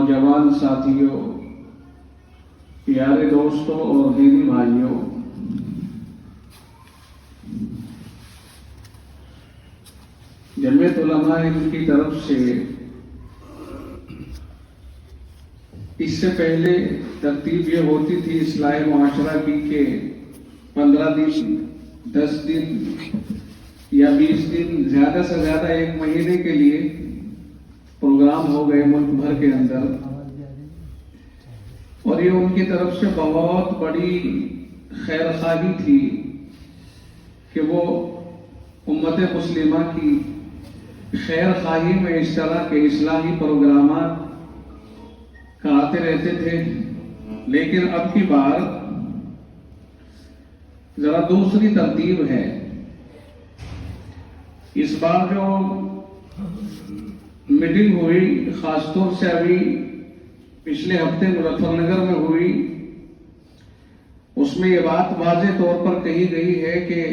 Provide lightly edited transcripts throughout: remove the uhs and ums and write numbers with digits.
نوجوان ساتھیوں، پیارے دوستوں اور دینی بھائیوں، جمعیت علماء ہند کی طرف سے اس سے پہلے ترتیب یہ ہوتی تھی اصلاح معاشرہ کی کہ 15 دن، 10 دن یا 20 دن، زیادہ سے زیادہ 1 مہینے کے لیے پروگرام ہو گئے ملک بھر کے اندر، اور یہ ان کی طرف سے بہت بڑی خیر خواہی تھی کہ وہ امت مسلمہ کی خیر خواہی میں اس طرح کے اصلاحی پروگرامات کراتے رہتے تھے۔ لیکن اب کی بار ذرا دوسری ترتیب ہے۔ اس بار جو میٹنگ ہوئی، خاص طور سے ابھی پچھلے ہفتے مظفر نگر میں ہوئی، اس میں یہ بات واضح طور پر کہی گئی ہے کہ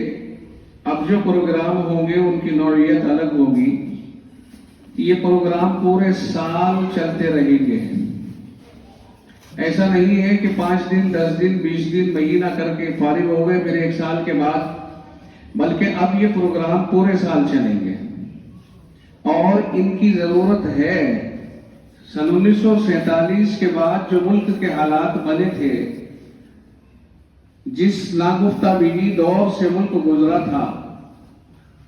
اب جو پروگرام ہوں گے ان کی نوعیت الگ ہوگی۔ یہ پروگرام پورے سال چلتے رہیں گے۔ ایسا نہیں ہے کہ 5 دن، 10 دن، 20 دن، مہینہ کر کے فارغ ہو گئے پھر 1 سال کے بعد، بلکہ اب یہ پروگرام پورے سال چلیں گے۔ اور ان کی ضرورت ہے۔ سن 1947 کے بعد جو ملک کے حالات بنے تھے، جس ناگفتہ بیگی دور سے ملک گزرا تھا،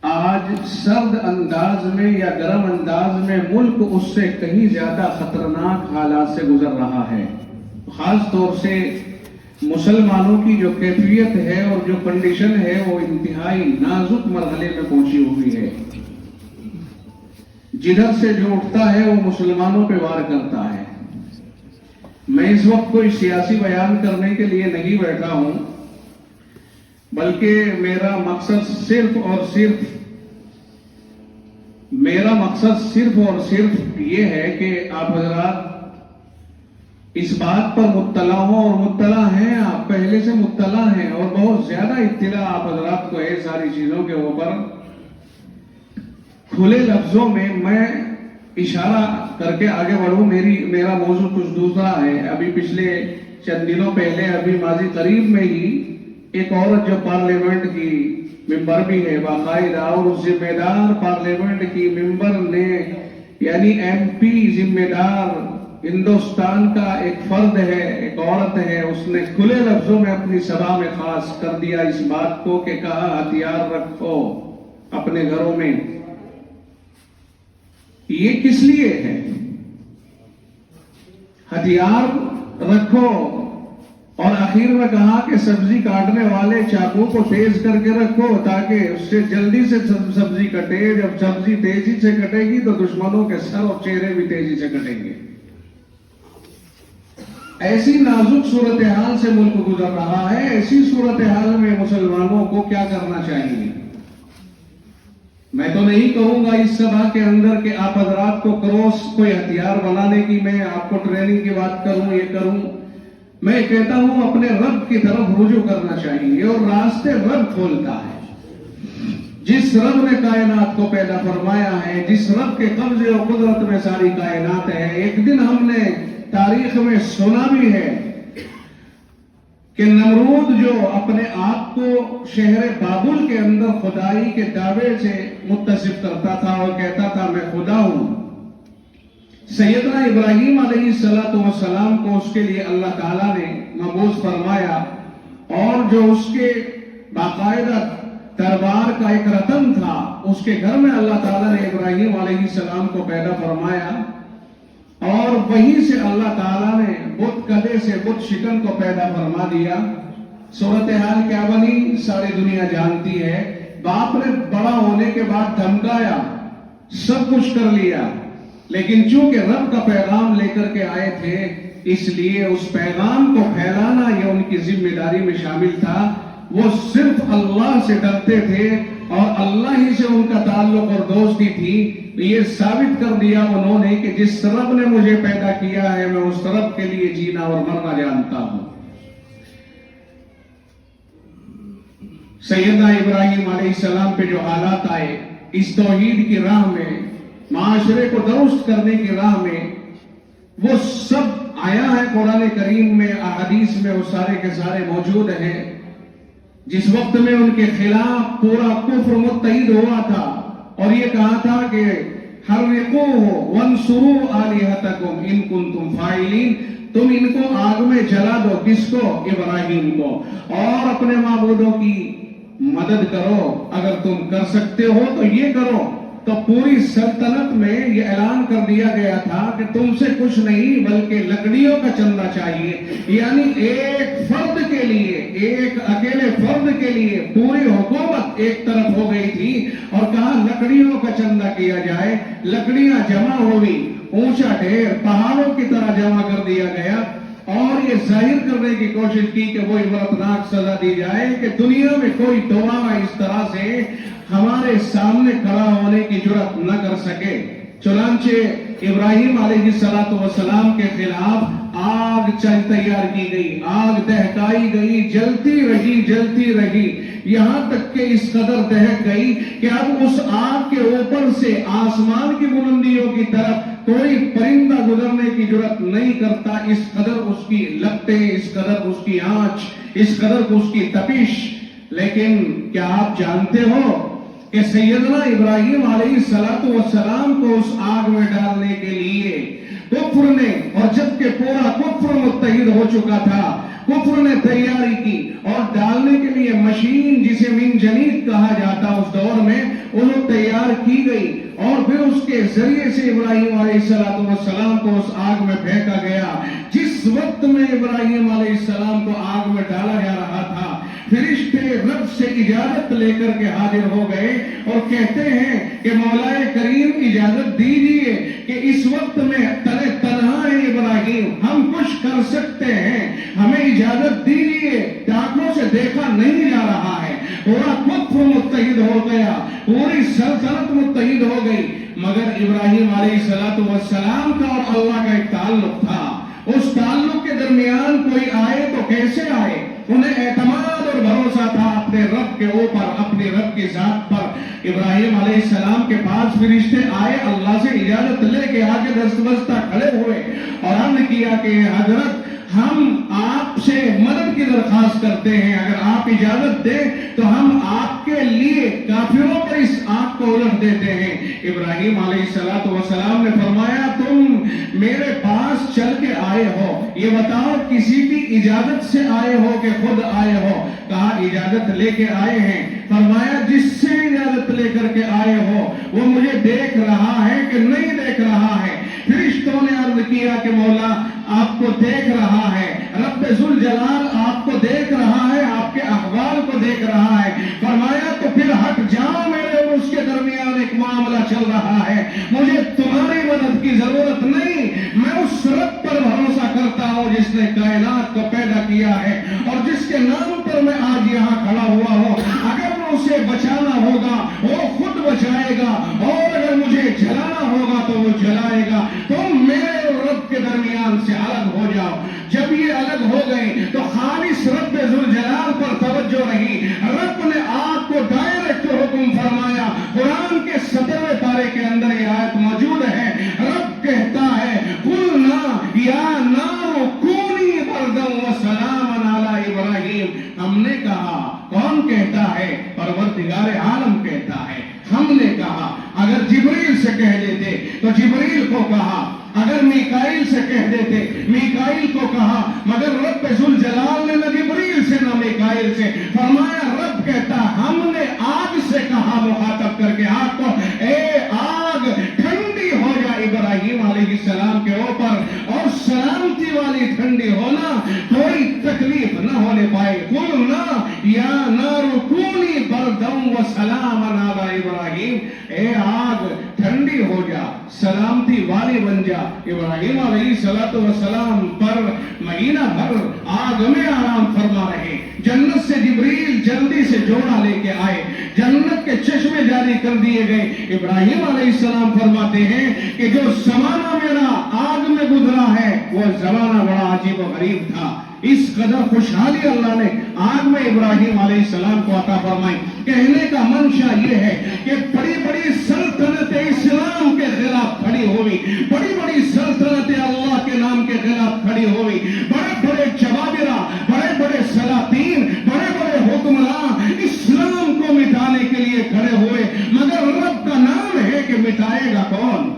آج سرد انداز میں یا گرم انداز میں ملک اس سے کہیں زیادہ خطرناک حالات سے گزر رہا ہے۔ خاص طور سے مسلمانوں کی جو کیفیت ہے اور جو کنڈیشن ہے وہ انتہائی نازک مرحلے میں پہنچی ہوئی ہے۔ جدھر سے جو اٹھتا ہے وہ مسلمانوں پہ وار کرتا ہے۔ میں اس وقت کوئی سیاسی بیان کرنے کے لیے نہیں بیٹھا ہوں، بلکہ میرا مقصد صرف اور صرف یہ ہے کہ آپ حضرات اس بات پر مطلع ہوں، اور مطلع ہیں، آپ پہلے سے مطلع ہیں، اور بہت زیادہ اطلاع آپ حضرات کو ہے ساری چیزوں کے اوپر۔ کھلے لفظوں میں اشارہ کر کے آگے بڑھوں۔ میرا موضوع کچھ دوسرا ہے۔ ابھی پچھلے چند دنوں پہلے، ابھی ماضی قریب میں ہی، ایک عورت جو پارلیمنٹ کی ممبر بھی ہے باقاعدہ، اور اس ذمہ دار پارلیمنٹ کی ممبر نے، یعنی ایم پی ذمہ دار ہندوستان کا ایک فرد ہے، ایک عورت ہے، اس نے کھلے لفظوں میں اپنی سبھا میں خاص کر دیا اس بات کو کہ کہا ہتھیار رکھو اپنے گھروں میں۔ یہ کس لیے ہے؟ ہتھیار رکھو، اور آخر میں کہا کہ سبزی کاٹنے والے چاقو کو تیز کر کے رکھو تاکہ اس سے جلدی سے سبزی کٹے۔ جب سبزی تیزی سے کٹے گی تو دشمنوں کے سر اور چہرے بھی تیزی سے کٹیں گے۔ ایسی نازک صورتحال سے ملک گزر رہا ہے۔ ایسی صورتحال میں مسلمانوں کو کیا کرنا چاہیے؟ میں تو نہیں کہوں گا اس سبھا کے اندر کہ آپ حضرات کو کوئی ہتھیار بنانے کی میں آپ کو ٹریننگ کی بات کروں، یہ کروں۔ میں کہتا ہوں اپنے رب کی طرف رجوع کرنا چاہیے، اور راستے رب کھولتا ہے۔ جس رب نے کائنات کو پیدا فرمایا ہے، جس رب کے قبضے و قدرت میں ساری کائنات ہے۔ ایک دن ہم نے تاریخ میں سنا بھی ہے کہ نمرود جو اپنے آپ کو شہر بابل کے اندر خدائی کے دعوے سے متصف کرتا تھا اور کہتا تھا میں خدا ہوں، سیدنا ابراہیم علیہ السلام کو اس کے لیے اللہ تعالیٰ نے مبعوث فرمایا، اور جو اس کے باقاعدہ دربار کا ایک رتن تھا، اس کے گھر میں اللہ تعالیٰ نے ابراہیم علیہ السلام کو پیدا فرمایا، اور وہیں سے اللہ تعالیٰ نے بت کدے سے بت شکن کو پیدا فرما دیا۔ صورتحال کیا بنی ساری دنیا جانتی ہے۔ باپ نے بڑا ہونے کے بعد دھمکایا، سب کچھ کر لیا، لیکن چونکہ رب کا پیغام لے کر کے آئے تھے، اس لیے اس پیغام کو پھیلانا یہ ان کی ذمہ داری میں شامل تھا۔ وہ صرف اللہ سے ڈرتے تھے، اور اللہ ہی سے ان کا تعلق اور دوستی تھی۔ یہ ثابت کر دیا انہوں نے کہ جس رب نے مجھے پیدا کیا ہے، میں اس رب کے لیے جینا اور مرنا جانتا ہوں۔ سیدنا ابراہیم علیہ السلام پہ جو حالات آئے، اس توحید کی راہ میں، معاشرے کو درست کرنے کی راہ میں، وہ سب آیا ہے قرآن کریم میں، احادیث میں، وہ سارے کے سارے موجود ہیں۔ جس وقت میں ان کے خلاف پورا کفر متحد ہوا تھا اور یہ کہا تھا کہ حرقوہ وانصروا آلہتکم ان کنتم فاعلین، تم ان کو آگ میں جلا دو، کس کو؟ ابراہیم کو، اور اپنے معبودوں کی مدد کرو، اگر تم کر سکتے ہو تو یہ کرو۔ تو پوری سلطنت میں یہ اعلان کر دیا گیا تھا کہ تم سے کچھ نہیں بلکہ لکڑیوں کا چندہ چاہیے، یعنی ایک فرد کے لیے، ایک اکیلے فرد کے لیے پوری حکومت ایک طرف ہو گئی تھی اور کہا لکڑیوں کا چندہ کیا جائے۔ لکڑیاں جمع ہوئی، اونچا ڈھیر پہاڑوں کی طرح جمع کر دیا گیا اور یہ ظاہر کرنے کی کوشش کی کہ وہ عبرتناک سزا دی جائے کہ دنیا میں کوئی دوبارہ اس طرح سے ہمارے سامنے کھڑا ہونے کی جرات نہ کر سکے۔ چنانچہ ابراہیم علیہ السلام کے خلاف آگ تیار کی گئی، آگ دہکائی گئی، جلتی رہی یہاں تک کہ اس قدر دہک گئی کہ اب اس آگ کے اوپر سے آسمان کی بلندیوں کی طرف کوئی پرندہ گزرنے کی جرات نہیں کرتا، اس قدر اس کی لپٹیں، اس قدر اس کی آنچ، اس قدر اس کی تپش۔ لیکن کیا آپ جانتے ہو کہ سیدنا ابراہیم علیہ السلام کو اس آگ میں ڈالنے کے لیے کفر نے، اور جبکہ پورا کفر متحد ہو چکا تھا، کفر نے تیاری کی اور ڈالنے کے لیے مشین جسے منجنیق کہا جاتا اس دور میں انہوں تیار کی گئی اور پھر اس کے ذریعے سے ابراہیم علیہ السلام کو اس آگ میں پھینکا گیا۔ جس وقت میں ابراہیم علیہ السلام کو آگ میں ڈالا جا رہا تھا، فرشتے رب سے اجازت لے کر کے حاضر ہو گئے اور کہتے ہیں کہ مولا کریم اجازت دیجئے کہ اس وقت میں تنہا ہے ابراہیم، ہم کچھ کر سکتے ہیں، ہمیں اجازت دیجئے، آنکھوں سے دیکھا نہیں جا رہا ہے۔ پورا کفر متحد ہو گیا، پوری سلطنت متحد ہو گئی، مگر ابراہیم علیہ السلام کا اور اللہ کا ایک تعلق تھا۔ اس تعلق کے درمیان کوئی آئے تو کیسے آئے؟ انہیں اعتماد اور بھروسہ تھا اپنے رب کے اوپر، اپنے رب کی ذات پر۔ ابراہیم علیہ السلام کے پاس فرشتے آئے، اللہ سے اجازت لے کے آگے دست بستہ کھڑے ہوئے اور عرض کیا کہ حضرت ہم آپ سے مدد کی درخواست کرتے ہیں، اگر آپ اجازت دیں تو ہم آپ کے لیے کافروں پر اس آگ کو الٹ دیتے ہیں۔ ابراہیم علیہ السلام نے فرمایا تم میرے پاس چل کے آئے ہو، یہ بتاؤ کسی کی اجازت سے آئے ہو کہ خود آئے ہو؟ کہا اجازت لے کے آئے ہیں۔ فرمایا جس سے اجازت لے کر کے آئے ہو وہ مجھے دیکھ رہا ہے کہ نہیں دیکھ رہا ہے؟ فرشتوں نے عرض کیا کہ مولا آپ کو دیکھ رہا ہے، رب ذوالجلال آپ کو دیکھ رہا ہے، آپ کے احوال کو دیکھ رہا ہے۔ فرمایا تو پھر ہٹ جاؤ، میرے اور اس کے درمیان ایک معاملہ چل رہا ہے، مجھے تمہاری مدد کی ضرورت نہیں، میں اس رب پر بھروسہ کرتا ہوں جس نے کائنات کو پیدا کیا ہے اور جس کے نام پر میں آج یہاں کھڑا ہوا ہوں۔ اگر اسے بچانا ہوگا وہ خود بچائے گا اور اگر مجھے جلانا ہوگا تو وہ جلائے گا۔ تم میرے اور رب کے درمیان سے الگ ہو جاؤ۔ جب یہ الگ ہو گئے تو خالص رب ذوالجلال پر توجہ رہی، رب نے آگ کو ڈائریکٹ حکم فرمایا۔ قرآن کے 17ویں پارے کے اندر یہ آیت موجود ہے، رب کہتا ہے قُلْنَا يَا نَارُ كُونِي بَرْدًا وَسَلَامًا عَلَىٰ ابراہیم۔ ہم نے کہا، کون کہتا ہے؟ پروردگار عالم کہتا ہے۔ ہم نے کہا، اگر جبریل سے کہہ دیتے تو جبریل کو کہا، اگر میکائیل سے کہہ دیتے میکائیل کو کہا، مگر رب ذوالجلال نے نہ جبریل سے نہ میکائیل سے۔ فرمایا رب کہتا ہم نے آگ سے کہا، مخاطب کر کے آگ کو، اے آگ ٹھنڈی ہو جا ابراہیم علیہ السلام کے اوپر، اور سلامتی والی ٹھنڈی ہونا، کوئی تکلیف نہ ہونے پائے۔ قُلْنَا يَا نَارُ كُونِي بَرْدًا وَسَلَامًا عَلَىٰ ابراہیم، اے آگ ٹھنڈی ہو جا، سلامتی والی بن جا۔ ابراہیم علیہ السلام پر مہینہ بھر آگ میں آرام فرما رہے۔ جنت سے جبریل جلدی سے جوڑا لے کے آئے، جنت کے چشمے جاری کر دیے گئے۔ ابراہیم علیہ السلام فرماتے ہیں کہ جو زمانہ میرا آگ میں گزرا ہے وہ زمانہ بڑا عجیب و غریب تھا۔ اس قدر خوشحالی اللہ نے آگ میں ابراہیم علیہ السلام کو عطا فرمائی۔ کہنے کا منشا یہ ہے کہ بڑی بڑی سلطنت اسلام کے خلاف کھڑی ہوئی، بڑی بڑی سلطنت اللہ کے کھڑی ہوئی. بڑے بڑے جبابرہ، بڑے بڑے سلاطین، بڑے بڑے حکمران اسلام کو مٹانے کے لیے کھڑے ہوئے، مگر رب کا نام ہے کہ مٹائے گا کون؟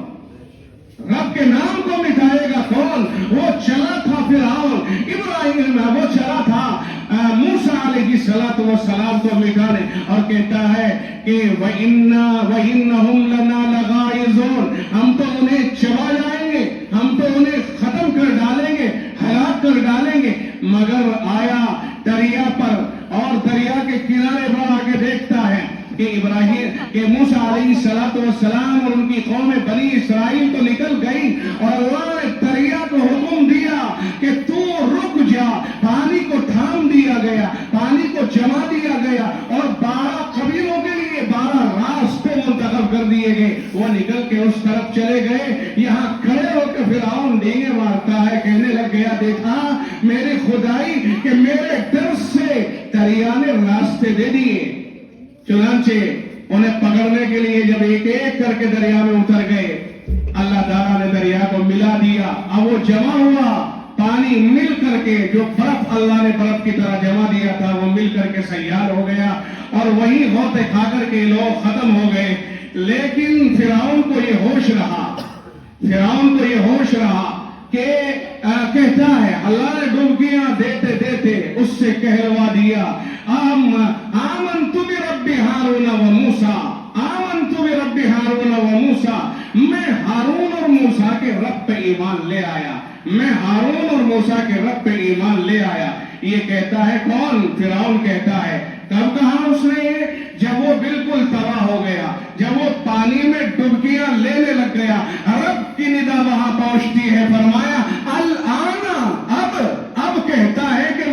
رب کے نام کو مٹائے گا کون؟ وہ چلا تھا فرعون، ابراہیم وہ چلا تھا موسیٰ علیہ السلام کو مٹانے، اور کہتا ہے کہ وَإِنَّهُمْ لَنَا لَغَائِظُونَ، ہم تو انہیں چبا جائیں گے، ہم تو انہیں ختم کر ڈالیں گے، ہلاک کر ڈالیں گے. مگر آیا دریا پر، اور دریا کے کنارے پر آ کے دیکھتا ہے کہ موسیٰ علیہ السلام اور ان کی قوم بنی اسرائیل تو نکل گئی، اور اللہ نے دریا کو حکم دیا کہ تو رک جا. پانی کو تھام دیا گیا، پانی کو جما دیا گیا، اور 12 قبیلوں کے لیے 12 راستے منتخب کر دیے گئے. وہ نکل کے اس طرف چلے گئے. یہاں کھڑے ہو کے فرعون ڈینگے مارتا ہے، کہنے لگ گیا دیکھا میری خدائی کہ میرے ڈر سے دریا نے راستے دے دیے. چنانچہ انہیں پکڑنے کے لیے جب ایک ایک کر کے دریا میں اتر گئے، اللہ تعالیٰ نے دریا کو ملا دیا. اب وہ جمع ہوا، پانی مل کر کے جو برف اللہ نے برف کی طرح جمع دیا تھا وہ مل کر کے سیال ہو گیا، اور وہی غوطے کھا کر کے لوگ ختم ہو گئے. لیکن فرعون کو یہ ہوش رہا کہ کہتا ہے اللہ نے ڈبکیاں دیتے دیتے اس سے کہلوا دیا آمنت برب ہارون و موسیٰ، آمنت برب ہارون و موسیٰ، میں ہارون اور موسیٰ کے رب پہ ایمان لے آیا، میں ہارون اور موسیٰ کے رب پہ ایمان لے آیا. یہ کہتا ہے کون؟ فرعون کہتا ہے. کب کہا اس نے یہ؟ جب وہ بالکل تباہ ہو گیا، جب وہ پانی میں ڈبکیاں لینے لگ گیا. رب کی ندا وہاں پہنچتی ہے، فرمایا الآن، اب کہتا ہے کہ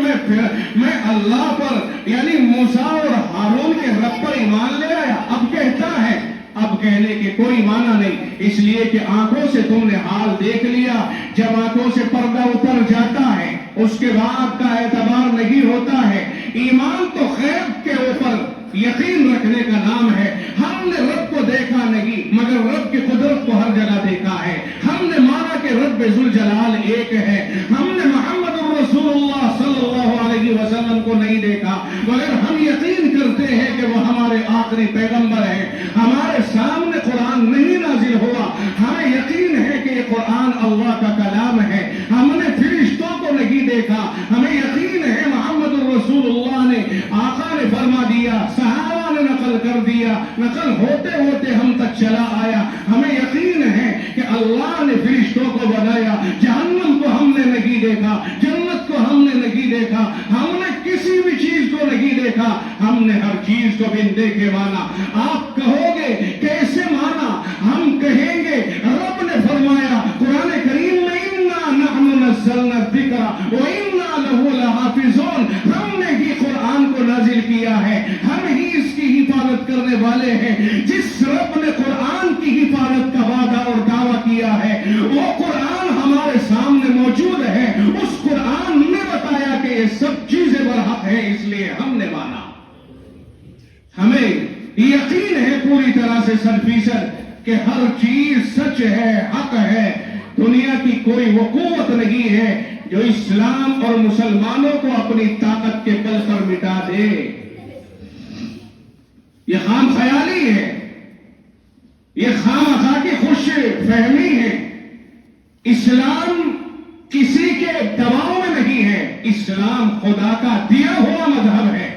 میں اللہ پر یعنی موسیٰ اور ہارون کے رب پر ایمان لے آیا. اب کہتا ہے، اب کہنے کے کوئی معنی نہیں، اس لیے کہ آنکھوں سے تم نے حال دیکھ لیا. جب آنکھوں سے پردہ اتر جاتا ہے اس کے بعد کا اعتبار نہیں ہوتا ہے. ایمان تو غیب کے اوپر یقین رکھنے کا نام ہے. ہم نے رب کو دیکھا نہیں مگر رب کی قدرت کو ہر جگہ دیکھا ہے. ہم نے مانا کہ رب ذوالجلال ایک ہے. ہم نے محمد رسول اللہ صلی اللہ علیہ وسلم کو نہیں دیکھا مگر ہم یقین کرتے ہیں کہ وہ ہمارے آخری پیغمبر ہیں. ہمارے سامنے قرآن نہیں نازل ہوا، ہمیں یقین ہے کہ یہ قرآن اللہ کا کلام ہے. ہم نے فرشتوں کو نہیں دیکھا، ہمیں یقین ہے محمد رسول اللہ نے، آقا نے فرما دیا، صحابہ نے نقل کر دیا، نقل ہوتے ہوتے ہم تک چلا آیا. ہمیں یقین ہے کہ اللہ نے فرشتوں کو بنایا. جہنم کو ہم نے نہیں دیکھا، جنت کو ہم نے نہیں دیکھا، ہم نے کسی بھی چیز کو نہیں دیکھا، ہم نے ہر چیز کو بن دیکھے مانا. آپ کہو گے کیسے مانا؟ ہم کہیں گے رب نے فرمایا قرآن کریم میں اِنَّا نَحْنُ نَزَّلْنَا الذِّكْرَ وَإِنَّا لَهُ لَحَافِظُونَ. ہم نے ہی قرآن کو نازل کیا ہے، ہم ہی اس کی حفاظت کرنے والے ہیں. جس رب نے قرآن کی حفاظت کا وعدہ اور دعویٰ کیا ہے وہ قرآن ہمارے سامنے موجود ہے. اس قرآن نے بتایا کہ یہ سب چیزیں برحق ہیں، اس لیے ہم نے مانا. ہمیں یقین ہے پوری طرح سے 100% کہ ہر چیز سچ ہے، حق ہے. دنیا کی کوئی وہ قوت نہیں ہے جو اسلام اور مسلمانوں کو اپنی طاقت کے بل پر مٹا دے. یہ خام خیالی ہے، یہ خواہ کی خوش فہمی ہے. اسلام کسی کے دباؤ میں نہیں ہے، اسلام خدا کا دیا ہوا مذہب ہے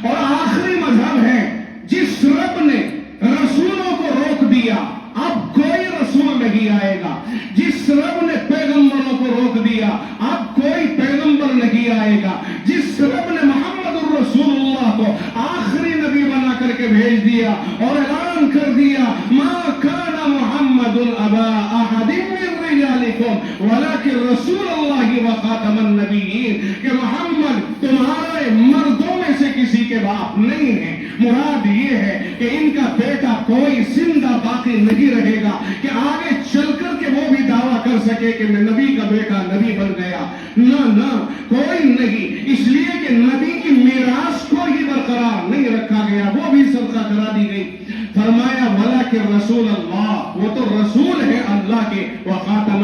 اور آخری مذہب ہے. جس رب نے رسولوں کو روک دیا اب کوئی رسول نہیں آئے گا. جس رب نے پیغمبروں کو روک دیا اب کوئی پیغمبر نہیں آئے گا. جس رب نے محمد الرسول اللہ کو آخری نبی بنا کر کے بھیج دیا اور اعلان کر دیا ما کان محمد ابا احد من رجالکم ولکن رسول اللہ وخاتم النبیین، کہ محمد تمہارے مردوں میں سے کسی کے باپ نہیں ہے. مراد یہ ہے کہ ان کا بیٹا کوئی زندہ باقی نہیں رہے گا کہ آگے چل کر کے وہ بھی دعویٰ کر سکے کہ میں نبی کا بیٹا نبی بن گیا. نہ کوئی نہیں، اس لیے کہ نبی کی میراث کو ہی برقرار نہیں رکھا گیا، وہ بھی صدقہ کرا دی گئی. فرمایا ولیکن رسول اللہ، وہ تو رسول ہے اللہ کے، وخاتم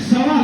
1.25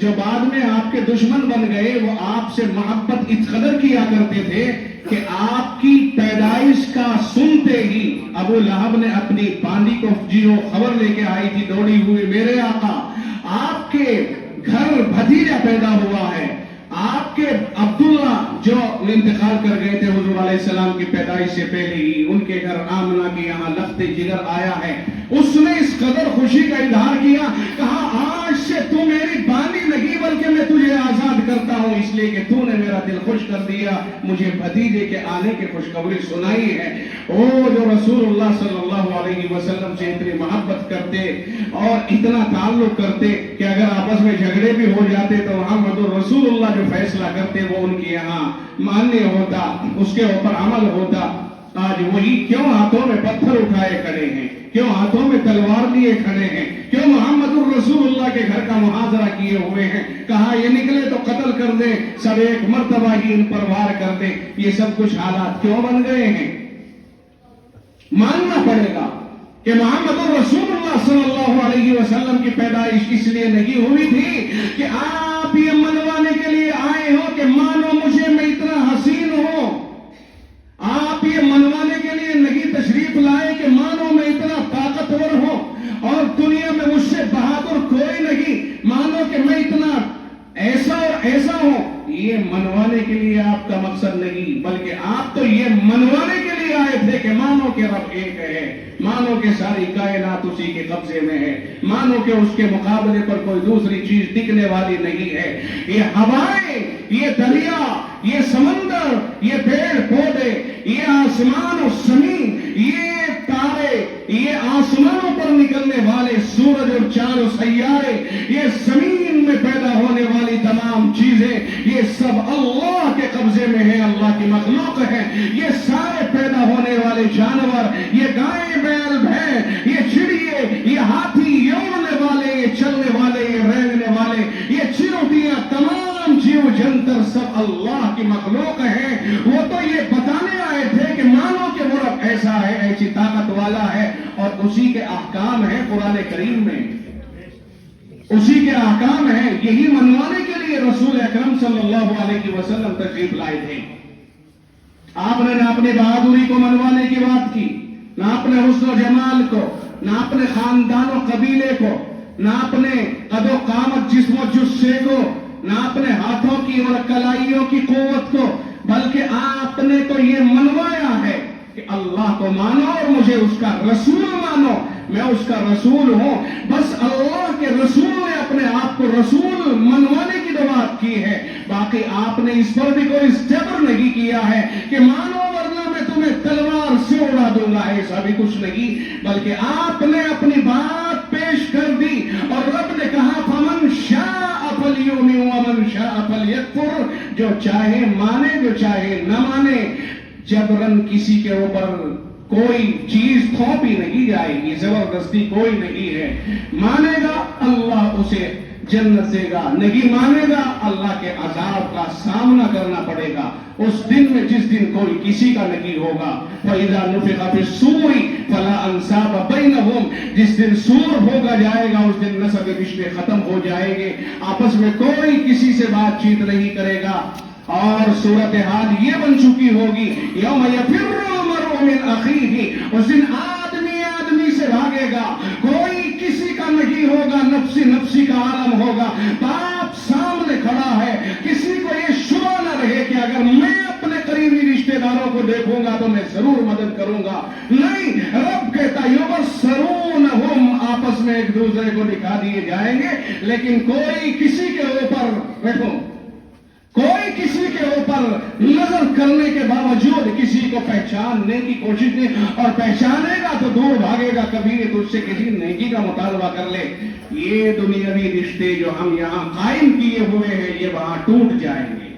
جو بعد میں آپ کے دشمن بن گئے، وہ آپ سے محبت اس قدر کیا کرتے تھے کہ آپ کی پیدائش کا سنتے ہی ابو لہب نے اپنی باندی کو جو خبر لے کے آئی تھی دوڑی ہوئی، میرے آقا آپ کے گھر بھتیجا پیدا ہوا ہے، آپ کے عبداللہ جو انتقال کر گئے تھے حضور علیہ السلام کی پیدائش سے پہلے ہی، ان کے گھر آمنہ کے یہاں لخت جگر آیا ہے، اس نے اس قدر خوشی کا اظہار کیا، کہا آج سے تو میری باندی نہیں بلکہ میں تجھے آزاد کرتا ہوں، اس لیے کہ تو نے میرا دل خوش کر دیا، مجھے بھتیجے کے آنے کی خوشخبری سنائی ہے۔ وہ جو رسول اللہ صلی اللہ علیہ وسلم سے اتنی محبت کرتے اور اتنا تعلق کرتے کہ اگر آپس میں جھگڑے بھی ہو جاتے تو محمد رسول اللہ جو فیصلہ کرتے وہ ان کے یہاں ماننے ہوتا، اس کے اوپر عمل ہوتا۔ آج وہی کیوں ہاتھوں میں پتھر اٹھائے کھڑے ہیں، کیوں ہاتھوں میں تلوار لیے کھڑے ہیں، کیوں محمد الرسول اللہ کے گھر کا محاصرہ کیے ہوئے ہیں، کہا یہ نکلے تو قتل کر دیں، سب ایک مرتبہ ہی ان پر وار کر دیں۔ یہ سب کچھ حالات کیوں بن گئے ہیں؟ ماننا پڑے گا کہ محمد الرسول اللہ صلی اللہ علیہ وسلم کی پیدائش اس لیے نہیں ہوئی تھی کہ آپ یہ منوانے کے لیے آئے ہو کہ مانو مجھے میں اتنا حسین ہوں، آپ یہ منوانے کے لیے نہیں تشریف لائے کہ مانو میں اتنا طاقتور ہوں اور دنیا میں مجھ سے بہادر کوئی نہیں، مانو کہ میں اتنا ایسا اور ایسا ہوں۔ یہ منوانے کے لیے آپ کا مقصد نہیں، بلکہ آپ تو یہ منوانے کے لیے آئے تھے کہ مانو کہ رب ایک ہے، مانو کہ ساری کائنات اسی کے قبضے میں ہے، مانو کہ اس کے مقابلے پر کوئی دوسری چیز دکھنے والی نہیں ہے۔ یہ ہوائیں، یہ دریا، یہ سمندر، یہ پیڑ پودے، یہ آسمان و زمین، یہ تارے، یہ آسمانوں پر نکلنے والے سورج اور چاند و سیارے، یہ زمین میں پیدا ہونے والی تمام چیزیں، یہ سب اللہ کے قبضے میں ہے، اللہ کی مخلوق ہے۔ یہ سارے پیدا ہونے والے جانور، یہ گائے بیل بھینس، یہ چڑیے، یہ ہاتھی، یہ اڑنے والے، یہ چلنے والے، یہ رینگنے والے، یہ چیونٹیاں، تمام جیو جنتر سب اللہ کی مخلوق ہے۔ وہ تو یہ بتانے آئے تھے کہ مانو کہ وہ رب ایسا ہے، ایسی طاقت والا ہے، اور اسی کے احکام ہیں قرآن کریم میں، اسی کے احکام ہیں۔ یہی منوانے کے لیے رسول اکرم صلی اللہ علیہ وسلم تشریف لائے تھے۔ آپ نے نہ اپنی بہادری کو منوانے کی بات کی، نہ اپنے حسن و جمال کو، نہ اپنے خاندان و قبیلے کو، نہ اپنے قد و قامت، جسم و جثے کو، نہ اپنے ہاتھوں کی اور کلائیوں کی قوت کو، بلکہ آپ نے تو یہ منوایا ہے کہ اللہ کو مانو اور مجھے اس کا رسول مانو، میں اس کا رسول ہوں۔ بس اللہ کے رسول نے اپنے آپ کو رسول منوانے کی بات کی ہے، باقی آپ نے اس پر بھی کوئی اسٹیبر نہیں کیا ہے کہ مانو ورنہ میں تمہیں تلوار سے اڑا دوں گا، ایسا بھی کچھ نہیں، بلکہ آپ نے اپنی بات پیش کر دی، اور رب نے کہا فمن شاء فلیؤمن ومن شاء فلیکفر، جو چاہے مانے جو چاہے نہ مانے۔ جبرن کسی کے اوپر کوئی چیز تھوپی نہیں جائے گی، زبردستی کوئی نہیں ہے۔ مانے گا اللہ اسے جنت دے گا، نہیں مانے گا اللہ کے عذاب کا سامنا کرنا پڑے گا اس دن میں، جس دن کوئی کسی کا نہیں ہوگا۔ فَإِذَا نُفِخَ فِي الصُّورِ فَلَا أَنْسَابَ بَيْنَهُمْ، جس دن سور بھوگا جائے گا اس دن نسب رشتے ختم ہو جائیں گے، آپس میں کوئی کسی سے بات چیت نہیں کرے گا، اور صورتحال یہ بن چکی ہوگی یوم یفر المرء من اخیہ، اس دن آدمی آدمی سے بھاگے گا، کوئی کسی کا نہیں ہوگا، نفسی نفسی کا عالم ہوگا، باپ سامنے کھڑا ہے، کسی کو یہ شبہ نہ رہے کہ اگر میں اپنے قریبی رشتہ داروں کو دیکھوں گا تو میں ضرور مدد کروں گا، نہیں، رب کہتا یبصرونہم، آپس میں ایک دوسرے کو دکھا دیے جائیں گے، لیکن کوئی کسی کے اوپر دیکھو، کوئی کسی کے اوپر نظر کرنے کے باوجود کسی کو پہچاننے کی کوشش نہیں، اور پہچانے گا تو دور بھاگے گا، کبھی تجھ سے کسی نیکی کا مطالبہ کر لے۔ یہ دنیاوی رشتے جو ہم یہاں قائم کیے ہوئے ہیں یہ وہاں ٹوٹ جائیں گے۔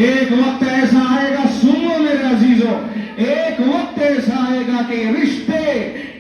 ایک وقت ایسا آئے گا، سنو میرے عزیزو، ایک وقت ایسا آئے گا کہ یہ رشتے،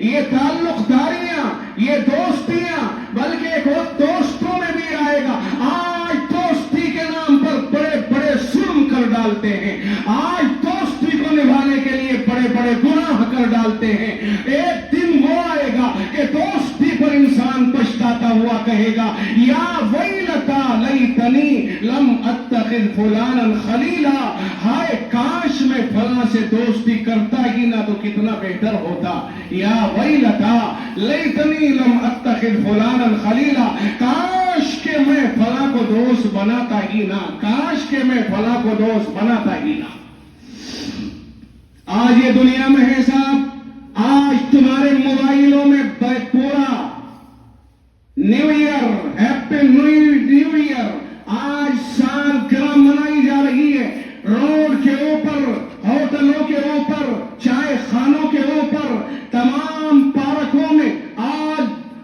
یہ تعلق داریاں، یہ دوستیاں، بلکہ ایک وقت دوستوں میں بھی آئے گا۔ آج دوستی کے نام پر بڑے بڑے ظلم کر ڈالتے ہیں، آج دوستی کو نبھانے کے لیے بڑے بڑے گناہ کر ڈالتے ہیں۔ ایک دن وہ آئے گا کہ دوستی پر انسان پچھتاتا ہوا کہے گا یا ویلتا لیتنی لم اتخذ فلانا خلیلا، ہائے کاش میں فلاں سے دوستی کرتا ہی نہ تو کتنا بہتر ہوتا. یا ویلتا لیتنی لم اتخذ فلانا خلیلا، کاش کہ میں فلاں کو دوست بناتا ہی نہ، کاش کہ میں فلاں کو دوست بناتا ہی نہ. آج یہ دنیا میں ہے صاحب، آج تمہارے موبائلوں میں پورا new year, happy new year, آج سال گرہ منائی جا رہی ہے. روڈ کے اوپر، ہوٹلوں کے اوپر، چائے خانوں کے اوپر، تمام پارکوں میں آج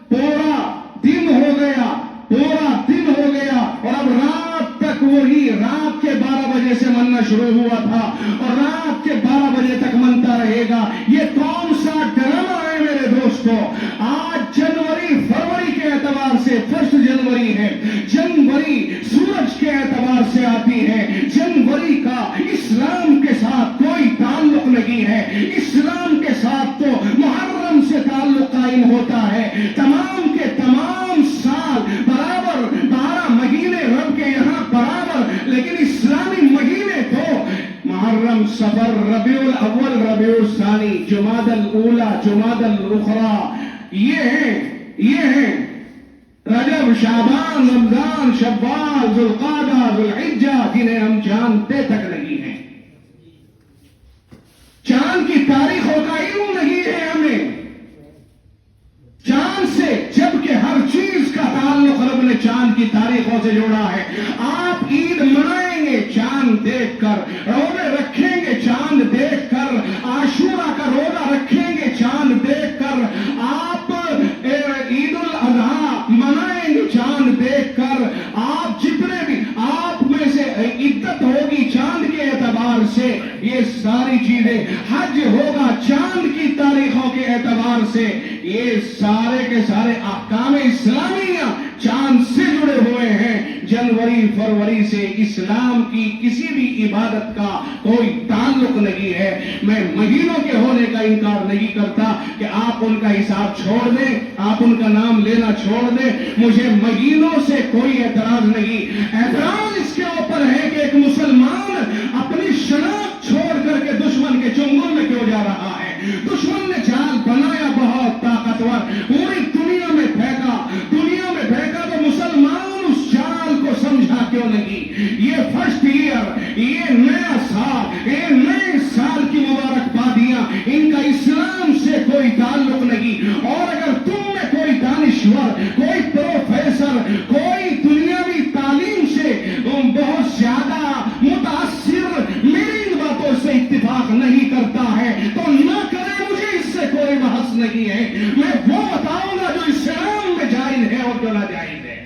پورا دن ہو گیا، پورا دن ہو گیا، اور اب رات تک وہی رات کے 12 بجے سے مننا شروع ہوا تھا اور رات کے 12 بجے تک منتا رہے گا. یہ کون سا ڈرامہ ہے میرے دوستو؟ آج جنوری فروری کے اعتبار سے 1 جنوری ہے، جنوری سورج کے اعتبار سے آتی ہے. جنوری کا اسلام کے ساتھ کوئی تعلق نہیں ہے. اسلام کے ساتھ تو محرم سے تعلق قائم ہوتا ہے. تمام کے تمام سال برابر، 12 مہینے رب کے یہاں برابر، لیکن اسلامی مہینے تو محرم، صفر، ربیع الاول، ربیع الثانی، جمادی الاولی، جمادی الاخری، یہ ہیں رجب، شعبان، رمضان، شوال، ذوالقعدہ، ذوالحجہ، جنہیں ہم جانتے تک نہیں ہیں. چاند کی تاریخوں کا علم نہیں ہے ہمیں. چاند سے، جبکہ ہر چیز کا تعلق رب نے چاند کی تاریخوں سے جوڑا ہے. آپ عید منائیں گے چاند دیکھ کر، روزے رکھیں گے چاند دیکھ کر، عاشورہ کا روزہ رکھیں گے چاند دیکھ کر، آپ عید الاضحیٰ منائیں گے چاند دیکھ کر. آپ جتنے بھی آپ میں سے عدت ہوگی چاند کے اعتبار سے، یہ ساری چیزیں، حج ہوگا چاند کی تاریخوں کے اعتبار سے. یہ سارے کے سارے احکام اسلامیہ چاند سے جڑے ہوئے ہیں. جنوری فروری سے اسلام کی کسی بھی عبادت کا کوئی تعلق نہیں ہے. میں مہینوں کے ہونے کا انکار نہیں کرتا کہ آپ ان کا حساب چھوڑ دیں، آپ ان کا نام لینا چھوڑ دیں، مجھے مہینوں سے کوئی اعتراض نہیں. اعتراض اس کے اوپر ہے کہ ایک مسلمان اپنی شناخت چھوڑ کر کے دشمن کے چنگل میں کیوں جا رہا ہے. دشمن نے جال بنایا بہت طاقتور، پوری دنیا میں پھینکا تو مسلمان اس جال کو سمجھا کیوں نہیں. یہ فرسٹ ایئر، یہ نیا سال، یہ نئے سال کی مبارکبادیاں، ان کا اسلام سے کوئی تعلق نہیں. اور اگر تم میں کوئی دانشور، کوئی پروفیسر، کوئی دنیاوی تعلیم سے بہت زیادہ متاثر میری ان باتوں سے اتفاق نہیں کرتا ہے تو نہ کرے، مجھے اس سے کوئی بحث نہیں ہے. میں وہ بتاؤں گا جو اسلام میں جائز ہے اور جو ناجائز ہے.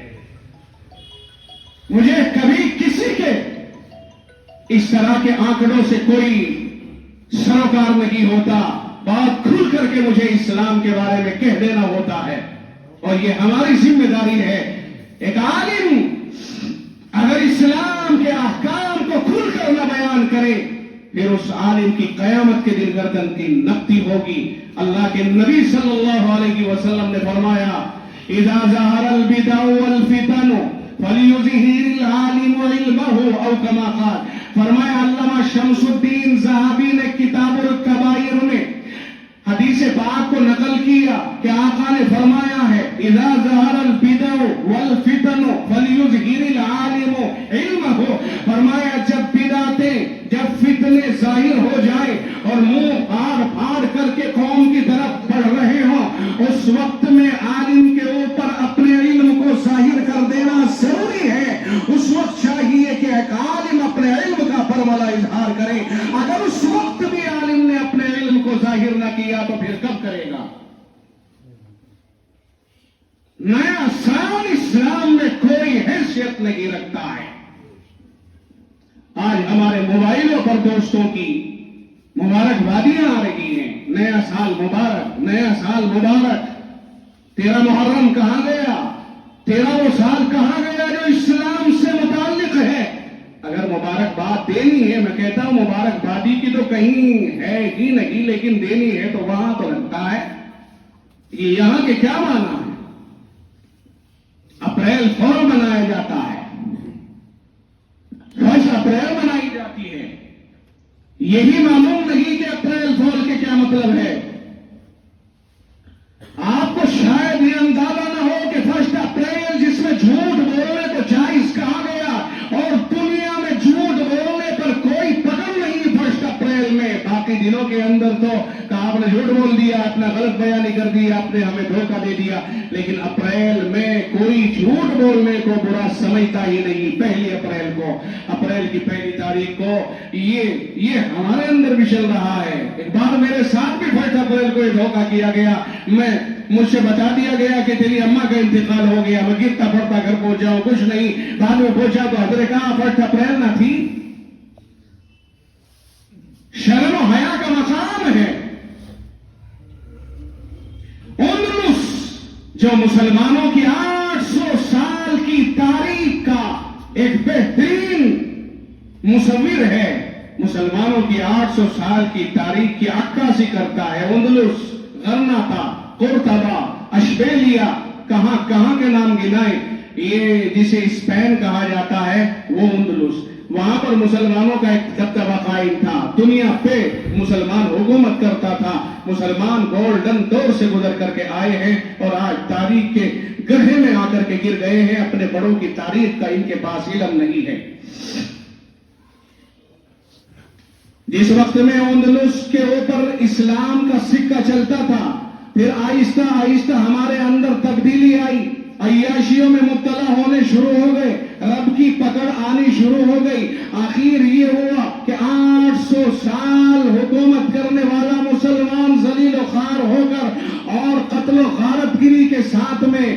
مجھے کبھی کسی کے اس طرح کے آنکڑوں سے کوئی سروکار نہیں ہوتا. بات کھل کر کے مجھے اسلام کے بارے میں کہہ دینا ہوتا ہے اور یہ ہماری ذمہ داری ہے. ایک عالم اگر اسلام کے احکام کو کھل کر نہ بیان کرے، پھر اس عالم کی قیامت کے دن گردن کی نقطی ہوگی. اللہ کے نبی صلی اللہ علیہ وسلم نے فرمایا اذا ظہر البدع والفتن فلیظہر العالم علمہ، او کما قال. فرمایا علامہ شمس الدین ذہبی نے کتاب الکبائر میں حدیث پاک کو نقل کیا کہ آقا نے فرمایا ہے اذا ظہر البدع والفتن فلیظہر العالم علمہ. فرمایا جب بدعتیں، جب فتنے ظاہر ہو جائے اور منہ پھاڑ کر کے قوم کی طرف بڑھ رہے ہوں، اس وقت میں عالم کے اوپر اپنے علم کو ظاہر کر دینا ضروری ہے. اس وقت چاہیے کہ ایک عالم اپنے علم کا برملا اظہار کرے. اگر اس وقت بھی عالم نے اپنے علم کو ظاہر نہ کیا تو پھر کب کرے گا؟ نیا سال اسلام میں کوئی حیثیت نہیں رکھتا ہے. آج ہمارے موبائلوں پر دوستوں کی مبارکبادیاں آ رہی ہیں. نیا سال مبارک، نیا سال مبارک. تیرا محرم کہاں گیا؟ تیرا وہ سال کہاں گیا جو اسلام سے متعلق ہے؟ اگر مبارکباد دینی ہے، میں کہتا ہوں مبارکبادی کی تو کہیں ہے ہی نہیں، لیکن دینی ہے تو وہاں تو لگتا ہے. یہاں کے کیا معنی ہے؟ اپریل فول منایا جاتا ہے، 1 اپریل منائی جاتی ہے. یہی معلوم نہیں کہ اپریل فول کے کیا مطلب ہے. آپ کو شاید یہ اندازہ نہ ہو کہ 1 اپریل جس میں جھوٹ بولنے کو جائز کہا گیا اور دنیا میں جھوٹ بولنے پر کوئی پکڑ نہیں 1 اپریل میں. باقی دنوں کے اندر تو آپ نے جھوٹ بول دیا، اپنا غلط بیانی کر دیا، آپ نے ہمیں دھوکہ دے دیا، لیکن اپریل میں کوئی جھوٹ بولنے کو برا سمجھتا ہی نہیں. 1 اپریل کو، اپریل کی 1 تاریخ کو یہ ہمارے اندر بھی چل رہا ہے. ایک بار میرے ساتھ بھی 1 اپریل کو یہ دھوکہ کیا گیا. مجھ سے بتا دیا گیا کہ تیری اماں کا انتقال ہو گیا. میں گرتا پڑتا گھر پہنچ جاؤں، کچھ نہیں. بعد میں پہنچا تو حضرت کہا 1 اپریل نہ تھی. شرم و حیا کا مقام ہے. اندلس جو مسلمانوں کی 800 سال کی تاریخ کا ایک بہترین مصور ہے، مسلمانوں کی 800 سال کی تاریخ کی عکاسی کرتا ہے. اندلس، غرناطہ، قرطبہ، اشبیلیا، کہاں کہاں کے نام گنائے. یہ جسے اسپین کہا جاتا ہے وہ اندلس. وہاں پر مسلمانوں کا ایک دبدبہ قائم تھا، دنیا پہ مسلمان حکومت کرتا تھا. مسلمان گولڈن دور سے گزر کر کے آئے ہیں اور آج تاریخ کے گڑھے میں آ کر کے گر گئے ہیں. اپنے بڑوں کی تاریخ کا ان کے پاس علم نہیں ہے. جس وقت میں اندلس کے اوپر اسلام کا سکہ چلتا تھا، پھر آہستہ آہستہ ہمارے اندر تبدیلی آئی، عیاشیوں میں مبتلا ہونے شروع ہو گئے، رب کی پکڑ آنی شروع ہو گئی. آخر یہ ہوا کہ 800 سال حکومت کرنے والا مسلمان ذلیل و خوار ہو کر اور قتل و غارت گری کے ساتھ میں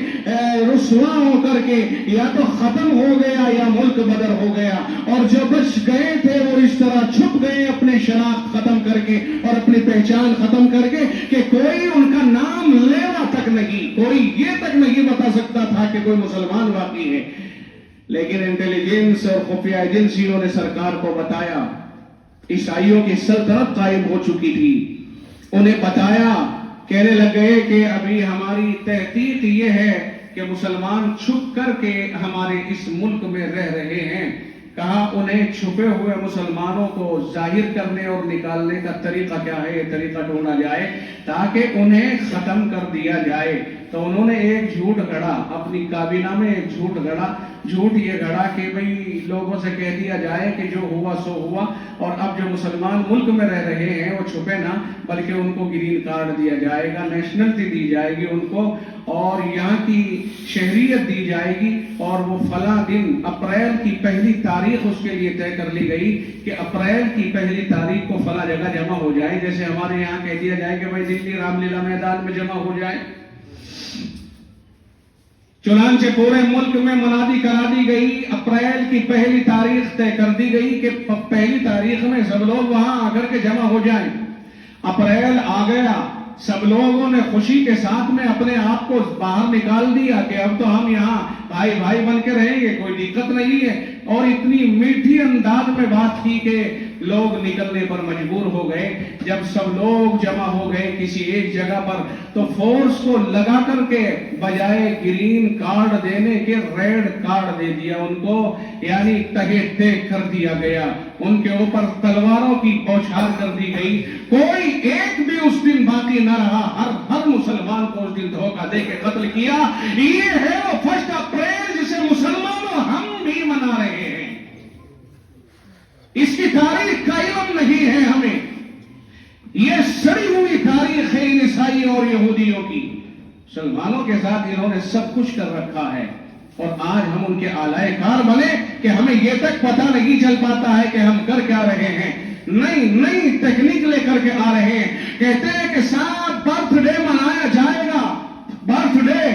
رسوا ہو کر کے یا تو ختم ہو گیا یا ملک بدر ہو گیا. اور جو بچ گئے تھے وہ اس طرح چھپ گئے اپنے شناخت ختم کر کے اور اپنی پہچان ختم کر کے کہ کوئی ان کا نام لینا تک نہیں، کوئی یہ تک نہیں بتا سکتا تھا کہ کوئی مسلمان واقعی ہے. لیکن انٹیلیجنس اور خفیہ ایجنسیوں نے سرکار کو بتایا عیسائیوں کی سلطنت قائم ہو چکی تھی. انہیں بتایا، کہنے لگے کہ ابھی ہماری تحقیق یہ ہے کہ مسلمان چھپ کر کے ہمارے اس ملک میں رہ رہے ہیں. کہا انہیں چھپے ہوئے مسلمانوں کو ظاہر کرنے اور نکالنے کا طریقہ کیا ہے، یہ طریقہ ڈھونڈا جائے تاکہ انہیں ختم کر دیا جائے. تو انہوں نے ایک جھوٹ گھڑا، اپنی کابینہ میں ایک جھوٹ گھڑا. جھوٹ یہ گھڑا کہ بھئی لوگوں سے کہہ دیا جائے کہ جو ہوا سو ہوا، اور اب جو مسلمان ملک میں رہ رہے ہیں وہ چھپے نہ، بلکہ ان کو گرین کارڈ دیا جائے گا، نیشنلٹی دی جائے گی ان کو، اور یہاں کی شہریت دی جائے گی. اور وہ فلاں دن اپریل کی 1 تاریخ اس کے لیے طے کر لی گئی کہ اپریل کی 1 تاریخ کو فلاں جگہ جمع ہو جائے. جیسے ہمارے یہاں کہہ دیا جائے کہ بھائی دلی رام لیلا میدان میں جمع ہو جائے. چنانچہ پورے ملک میں منادی کرا دی گئی، اپریل کی 1 تاریخ طے کر دی گئی کہ 1 تاریخ میں سب لوگ وہاں آ کر کے جمع ہو جائیں. اپریل آ گیا، سب لوگوں نے خوشی کے ساتھ میں اپنے آپ کو باہر نکال دیا کہ اب تو ہم یہاں بھائی بھائی بن کے رہیں گے، کوئی دقت نہیں ہے. اور اتنی میٹھی انداز میں بات کی کہ لوگ نکلنے پر مجبور ہو گئے. جب سب لوگ جمع ہو گئے کسی ایک جگہ پر تو فورس کو لگا کر کے بجائے گرین کارڈ دینے کے ریڈ کارڈ دے دیا ان کو، یعنی تگے ٹیک کر دیا گیا. ان کے اوپر تلواروں کی بوچھار کر دی گئی. کوئی ایک بھی اس دن باقی نہ رہا، ہر مسلمان کو اس دن دھوکہ دے کے قتل کیا. یہ ہے وہ 1 اپریل جسے مسلمانوں ہم بھی منا رہے ہیں. اس کی تاریخ کا علم نہیں ہے ہمیں. یہ سڑی ہوئی تاریخ ہے ان عیسائیوں اور یہودیوں کی. مسلمانوں کے ساتھ انہوں نے سب کچھ کر رکھا ہے اور آج ہم ان کے آلائے کار بنے کہ ہمیں یہ تک پتہ نہیں چل پاتا ہے کہ ہم کر کیا رہے ہیں. نئی ٹیکنیک لے کر کے آ رہے ہیں. کہتے ہیں کہ صاحب برتھ ڈے منایا جائے گا. برتھ ڈے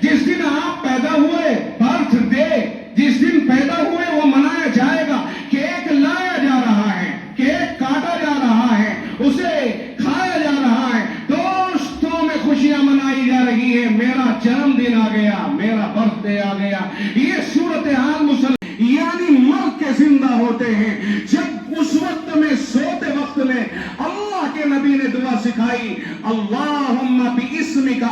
جس دن آپ پیدا ہوئے، برتھ ڈے جس دن پیدا ہوئے وہ منایا جائے گا. کیک لایا جا رہا ہے، کیک کاٹا جا رہا ہے، اسے کھایا جا رہا ہے، دوستوں میں خوشیاں منائی جا رہی ہے. میرا جنم دن آ گیا، میرا برتھ ڈے آ گیا. یہ صورتحال یعنی مر کے زندہ ہوتے ہیں. جب اس وقت میں سوتے وقت میں اللہ کے نبی نے دعا سکھائی، اللہم باسمک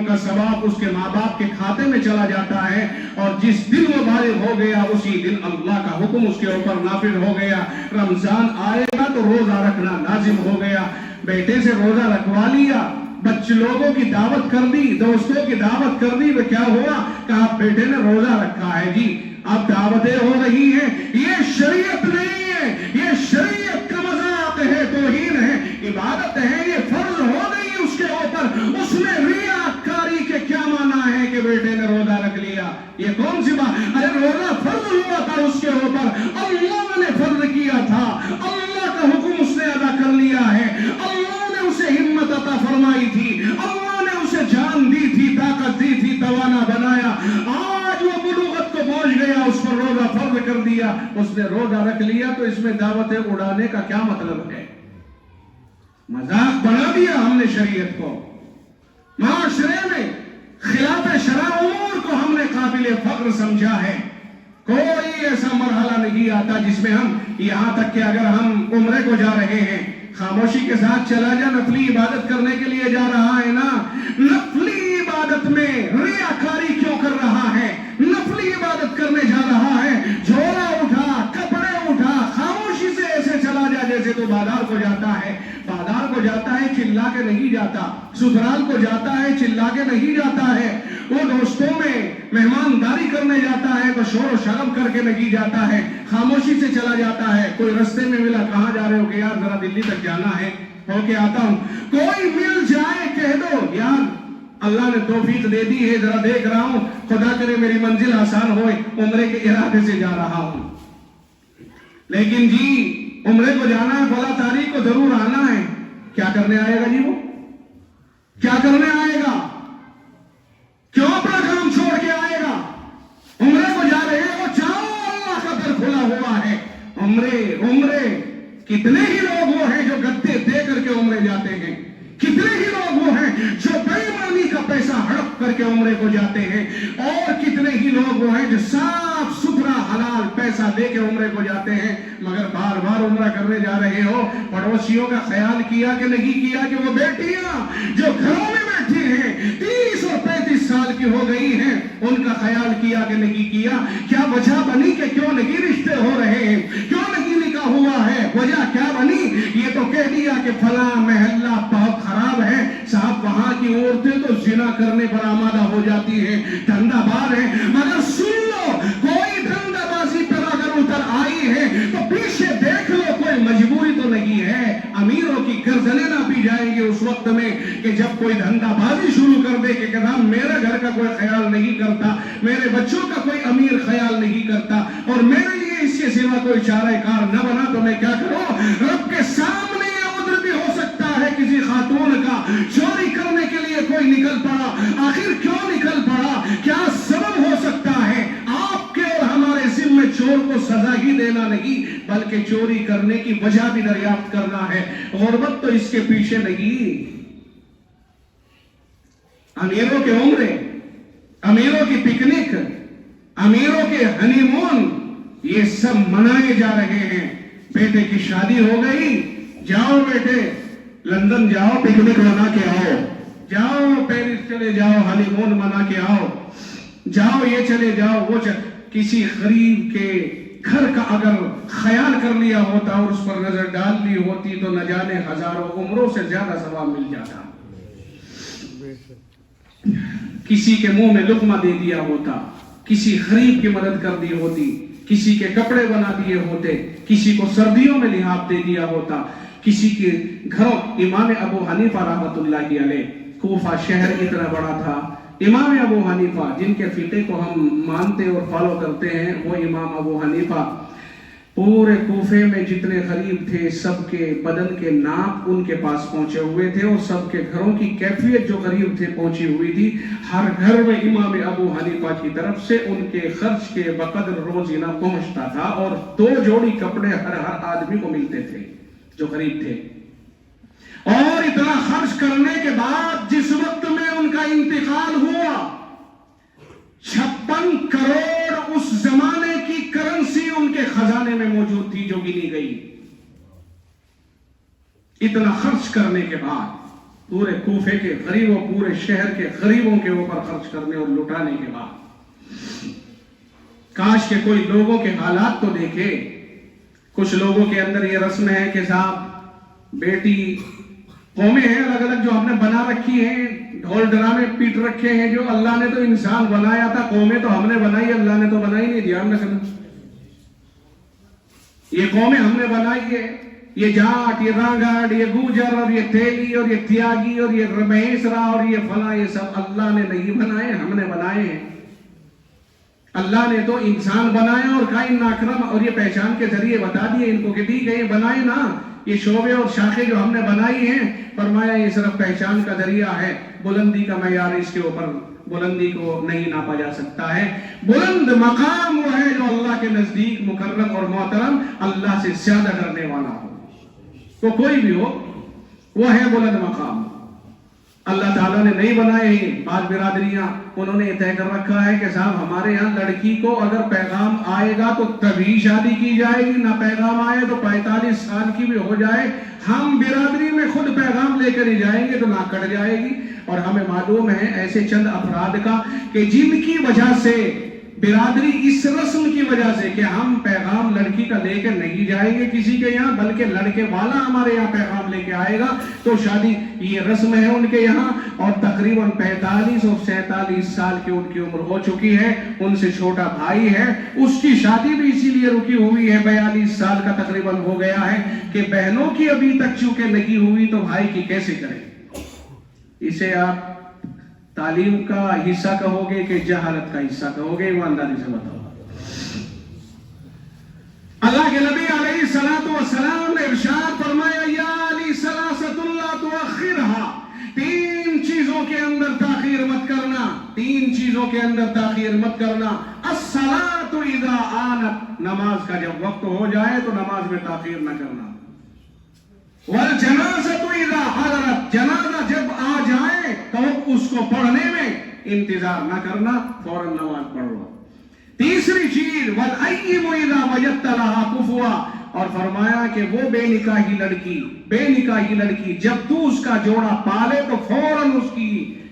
نیکیوں کا ثواب اس کے ماں باپ کے کھاتے میں چلا جاتا ہے، اور جس دن وہ بالغ ہو گیا اسی دن اللہ کا حکم اس کے اوپر نافذ ہو گیا، رمضان آئے گا تو روزہ رکھنا لازم ہو گیا۔ بیٹے سے روزہ رکھوا لیا، بچے لوگوں کی دعوت کر دی، دوستوں کی دعوت کر دی، وہ کیا ہوا؟ کہا بیٹے نے روزہ رکھا ہے جی، اب دعوتیں ہو رہی ہیں۔ یہ شریعت نہیں ہے، یہ شریعت کا مذاق ہے، توہین ہے، عبادت ہے، یہ فرض ہو گئی اس کے اوپر۔ اس میں ریاکاری کے کیا معنی ہے کہ بیٹے نے روزہ رکھ لیا؟ یہ کون سی بات؟ ارے روزہ فرض ہوا تھا اس کے اوپر، اللہ نے فرض کیا تھا، اللہ کا حکم اس نے ادا کر لیا ہے، اللہ نے اسے ہمت عطا فرمائی تھی، اللہ نے اسے جان دی تھی، طاقت دی تھی، توانا بنایا، آج وہ بلوغت کو پہنچ گیا، اس پر روزہ فرض کر دیا، اس نے روزہ رکھ لیا، تو اس میں دعوتیں اڑانے کا کیا مطلب ہے؟ مذاق بنا دیا ہم نے شریعت کو، معاشرے میں خلاف شرع امور کو ہم نے قابل فخر سمجھا ہے۔ کوئی ایسا مرحلہ نہیں آتا جس میں ہم، یہاں تک کہ اگر ہم عمرے کو جا رہے ہیں، خاموشی کے ساتھ چلا جا، نفلی عبادت کرنے کے لیے جا رہا ہے نا، نفلی عبادت میں ریاکاری کیوں کر رہا ہے؟ نفلی عبادت کرنے جا رہا ہے، جھولا اٹھا، کپڑے اٹھا، خاموشی سے ایسے چلا جا جیسے تو بازار کو جاتا ہے۔ بازار کو جاتا ہے چلا کے نہیں جاتا، سسرال کو جاتا ہے چلا کے نہیں جاتا ہے، وہ دوستوں میں مہمانداری کرنے جاتا ہے تو شور و شرم کر کے نہیں جاتا ہے، خاموشی سے چلا جاتا ہے۔ کوئی رستے میں ملا، کہاں جا رہے ہو؟ کہ یار ذرا دلی تک جانا ہے، ہو کے آتا ہوں۔ کوئی مل جائے کہہ دو یار اللہ نے توفیق دے دی ہے، ذرا دیکھ رہا ہوں، خدا کرے میری منزل آسان ہوئے، عمرے کے ارادے سے جا رہا ہوں۔ لیکن جی عمرے کو جانا ہے، فلاں تاریخ کو ضرور آنا ہے، کیا کرنے آئے گا جی؟ وہ کیا کرنے آئے گا؟ کیوں اپنا کام چھوڑ کے آئے گا؟ عمرے کو جا رہے ہیں، وہ جاؤ، اللہ کا در کھلا ہوا ہے۔ عمرے کتنے ہی لوگ وہ ہیں جو گدے دے کر کے عمرے جاتے ہیں، کتنے ہی لوگ وہ ہیں جو بے ایمانی کا پیسہ ہڑپ کر کے عمرے کو جاتے ہیں، اور کتنے ہی لوگ وہ ہیں جو صاف ستھرا حلال پیسہ لے کے عمرے کو جاتے ہیں۔ مگر بار بار عمرہ کرنے جا رہے ہو، پڑوسیوں کا خیال کیا کہ نہیں کیا کہ وہ بیٹیاں جو گھروں میں بیٹھی ہیں 30 اور 35 سال کی ہو گئی ہیں، ان کا خیال کیا کہ نہیں کیا؟ کیا وجہ بنی کہ کیوں نہیں رشتے ہو رہے ہیں، کیوں نہیں نکاح ہوا ہے؟ وجہ کیا بنی؟ یہ تو کہہ دیا کہ فلاں محلہ بہت خراب ہے صاحب، وہاں کی عورتیں تو زنا کرنے پر آمادہ ہو جاتی ہیں، دھندا بار ہے۔ مگر سن لو، کوئی دھندا بازی پر اگر اتر آئی ہے تو پیچھے دیکھ لو، کوئی مجبوری تو نہیں ہے۔ امیروں کی گردنیں نہ پی جائیں گے اس وقت میں کہ جب کوئی دھندا بازی شروع کر دے کہ جناب میرے گھر کا کوئی خیال نہیں کرتا، میرے بچوں کا کوئی امیر خیال نہیں کرتا، اور میرے لیے اس کے سوا کوئی چارہ کار نہ بنا، تو میں کیا کروں؟ رب کے سامنے یہ عذر بھی ہو سکتا ہے کسی خاتون کا، چوری کرنے کے لیے کوئی نکل پڑا، آخر کیوں نکل پڑا؟ کیا سبب ہو سکتا ہے؟ آپ کے اور ہمارے ذمہ چور کو سزا ہی دینا نہیں، بلکہ چوری کرنے کی وجہ بھی دریافت کرنا ہے۔ غربت تو اس کے پیچھے نہیں۔ امیروں کے عمرے، امیروں کی پکنک، امیروں کے ہنی مون، یہ سب منائے جا رہے ہیں۔ بیٹے کی شادی ہو گئی، جاؤ بیٹے لندن جاؤ، پکنک منا کے آؤ، جاؤ پیرس چلے جاؤ، ہنی مون منا کے آؤ، جاؤ یہ چلے جاؤ وہ کسی غریب کے گھر کا اگر خیال کر لیا ہوتا اور اس پر نظر ڈال لی ہوتی تو نہ جانے ہزاروں عمروں سے زیادہ ثواب مل جاتا۔ کسی کے منہ میں لقمہ دے دیا ہوتا، کسی غریب کی مدد کر دی ہوتی، کسی کے کپڑے بنا دیے ہوتے، کسی کو سردیوں میں لحاف دے دیا ہوتا، کسی کے گھروں۔ امام ابو حنیفہ رحمۃ اللہ علیہ، کوفہ شہر اتنا بڑا تھا، امام ابو حنیفہ جن کے فقہ کو ہم مانتے اور فالو کرتے ہیں، وہ امام ابو حنیفہ پورے کوفے میں جتنے غریب تھے سب کے بدن کے ناپ ان کے پاس پہنچے ہوئے تھے، اور سب کے گھروں کی کیفیت جو غریب تھے پہنچی ہوئی تھی۔ ہر گھر میں امام ابو حنیفہ کی طرف سے ان کے خرچ کے بقدر روزینہ پہنچتا تھا، اور 2 جوڑی کپڑے ہر آدمی کو ملتے تھے جو غریب تھے۔ اور اتنا خرچ کرنے کے بعد جس وقت میں ان کا انتقال ہوا، 56 کروڑ اس زمانے کی کرنسی ان کے خزانے میں موجود تھی جو گنی گئی۔ اتنا خرچ کرنے کے بعد پورے کوفے کے غریبوں، پورے شہر کے غریبوں کے اوپر خرچ کرنے اور لٹانے کے بعد کاش کہ کوئی لوگوں کے حالات تو دیکھے. کچھ لوگوں کے اندر یہ رسم ہے کہ صاحب بیٹی، قومیں ہیں الگ الگ جو ہم نے بنا رکھی ہیں، ڈھول ڈرامے پیٹ رکھے ہیں، جو اللہ نے تو انسان بنایا تھا، قومیں تو ہم نے بنائی، اللہ نے تو بنائی نہیں. دھیان رکھنا، یہ قومیں ہم نے بنائی ہے. یہ جاٹ، یہ رانگڑ، یہ گوجر اور یہ تیلی اور یہ تیاگی اور یہ رمیسرا اور یہ فلاں، یہ سب اللہ نے نہیں بنائے، ہم نے بنائے ہیں. اللہ نے تو انسان بنایا اور کائن ناکرم اور یہ پہچان کے ذریعے بتا دیے ان کو کہ ٹھیک ہے یہ بنائے نا، یہ شعبے اور شاخیں جو ہم نے بنائی ہیں، فرمایا یہ صرف پہچان کا ذریعہ ہے، بلندی کا معیار اس کے اوپر بلندی کو نہیں ناپا جا سکتا ہے. بلند مقام وہ ہے جو اللہ کے نزدیک مکرم اور محترم، اللہ سے زیادہ ڈرنے والا ہو. تو کوئی بھی ہو وہ ہے بلند مقام. اللہ تعالیٰ نے نہیں بنائے ہیں. بعض برادریاں انہوں نے طے کر رکھا ہے کہ صاحب ہمارے یہاں لڑکی کو اگر پیغام آئے گا تو تبھی شادی کی جائے گی، نہ پیغام آئے تو 45 سال کی بھی ہو جائے ہم برادری میں خود پیغام لے کر ہی جائیں گے تو نہ کٹ جائے گی. اور ہمیں معلوم ہے ایسے چند افراد کا کہ جن کی وجہ سے برادری اس رسم کی وجہ سے کہ ہم پیغام لڑکی کا لے کے نہیں جائیں گے کسی کے یہاں، بلکہ لڑکے والا ہمارے یہاں پیغام لے کے آئے گا تو شادی، یہ رسم ہے ان کے یہاں. اور تقریباً 45 اور 47 سال کی ان کی عمر ہو چکی ہے. ان سے چھوٹا بھائی ہے، اس کی شادی بھی اسی لیے رکی ہوئی ہے، 42 سال کا تقریباً ہو گیا ہے کہ بہنوں کی ابھی تک چونکہ نہیں ہوئی تو بھائی کی کیسے کریں. اسے آپ تعلیم کا حصہ کہو گے کہ جہالت کا حصہ کہو گے؟ ایمانداری سے بتاؤ. اللہ کے نبی علیہ الصلوۃ والسلام نے ارشاد فرمایا یا علی ثلاثۃ لا تؤخرها، 3 چیزوں کے اندر تاخیر مت کرنا، 3 چیزوں کے اندر تاخیر مت کرنا. الصلاۃ اذا آنت، نماز کا جب وقت ہو جائے تو نماز میں تاخیر نہ کرنا. والجنازۃ اذا حضرت، جنازہ جب آ جائے تو اس کو پڑھنے میں انتظار نہ کرنا، فوراً نماز پڑھ لو. تیسری چیز والایم اذا وجدت لها کفوا، اور فرمایا کہ وہ بے نکاحی لڑکی جب تو اس کا جوڑا پالے تو فوراً اس کی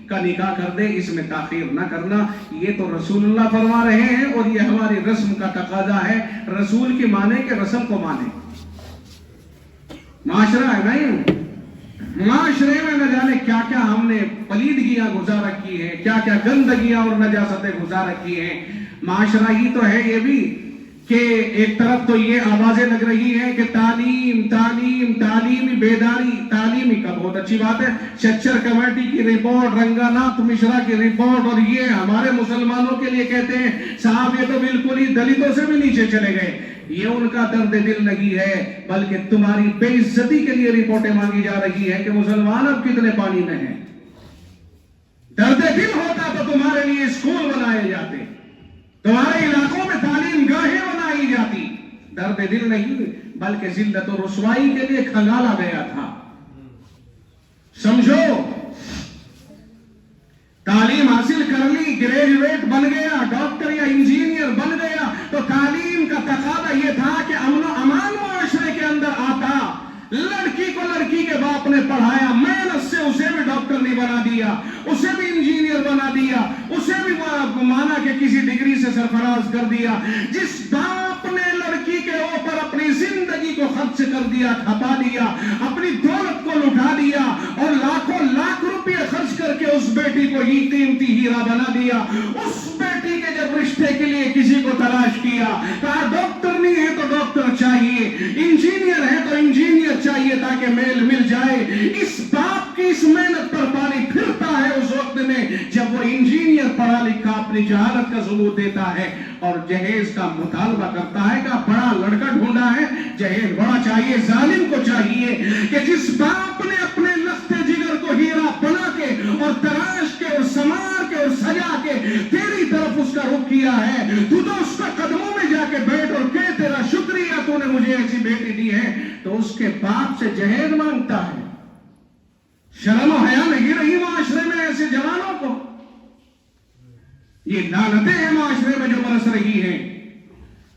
کا نکاح کر دے، اس میں تاخیر نہ کرنا. یہ تو رسول اللہ فرما رہے ہیں اور یہ ہماری رسم کا تقاضا ہے. رسول کی مانے کہ رسم کو مانے. معاشرہ ہے نہیں، معاشرے میں نہ جانے کیا کیا ہم نے پلیدگیاں گزار رکھی ہیں، کیا کیا گندگیاں اور نجاستیں گزار رکھی ہیں. معاشرہ ہی تو ہے یہ بھی کہ ایک طرف تو یہ آوازیں لگ رہی ہیں کہ تعلیم تعلیم تعلیمی بیداری، تعلیمی کا بہت اچھی بات ہے. چچر کمیٹی کی رپورٹ، رنگاناتھ مشرا کی رپورٹ، اور یہ ہمارے مسلمانوں کے لیے کہتے ہیں صاحب یہ تو بالکل ہی دلتوں سے بھی نیچے چلے گئے. یہ ان کا درد دل نہیں ہے، بلکہ تمہاری بے عزتی کے لیے رپورٹیں مانگی جا رہی ہے کہ مسلمان اب کتنے پانی میں ہیں. درد دل ہوتا تو تمہارے لیے اسکول بنائے جاتے، تمہارے علاقوں میں تعلیم گاہیں بنائی جاتی. درد دل نہیں بلکہ ذلت و رسوائی کے لیے کھنگالا گیا تھا. سمجھو، تعلیم حاصل کر لی، گریجویٹ بن گیا، ڈاکٹر یا انجینئر بن گیا تو تعلیم کا تقاضا یہ تھا کہ امن و امان معاشرے کے اندر آتا. لڑکی کو لڑکی کے باپ نے پڑھایا، محنت سے اسے بھی ڈاکٹر نہیں بنا دیا، اسے بھی انجینئر بنا دیا، اسے بھی مانا کہ کسی ڈگری سے سرفراز کر دیا. جس باپ نے لڑکی کے اوپر اپنی زندگی کو خرچ کر دیا، کھپا دیا، اپنی دولت کو لٹا دیا اور لاکھوں لاکھ روپے خرچ کر کے اس بیٹی کو ہی قیمتی ہیرا بنا دیا، اس بیٹی کے جب رشتے کے لیے کسی کو تلاش کیا، کہا ڈاکٹر نہیں ہے تو ڈاکٹر چاہیے، انجینئر ہے تو انجینئر چاہیے تاکہ میل مل جائے. اس باپ کی اس محنت پر پانی پھرتا ہے اس وقت میں جب وہ انجینئر پڑھا لکھا اپنی جہالت کا ثبوت دیتا ہے اور جہیز کا مطالبہ کرتا ہے کہ بڑا لڑکا ڈھونڈا ہے، جہیز بڑا چاہیے. ظالم کو چاہیے کہ جس باپ نے اپنے لخت جگر کو ہیرا بنا کے اور تراش کے اور سمار کے اور سجا کے تیری طرف اس کا رخ کیا ہے، تو اس کے قدموں میں جا کے بیٹھ اور کہ تیرا شکریہ تو نے مجھے ایسی بیٹی دی ہے، تو اس کے باپ سے جہیز مانگتا ہے. شرم و حیا نہیں رہی معاشرے میں ایسے جوانوں کو. یہ لعنتیں ہیں معاشرے میں جو برس رہی ہیں.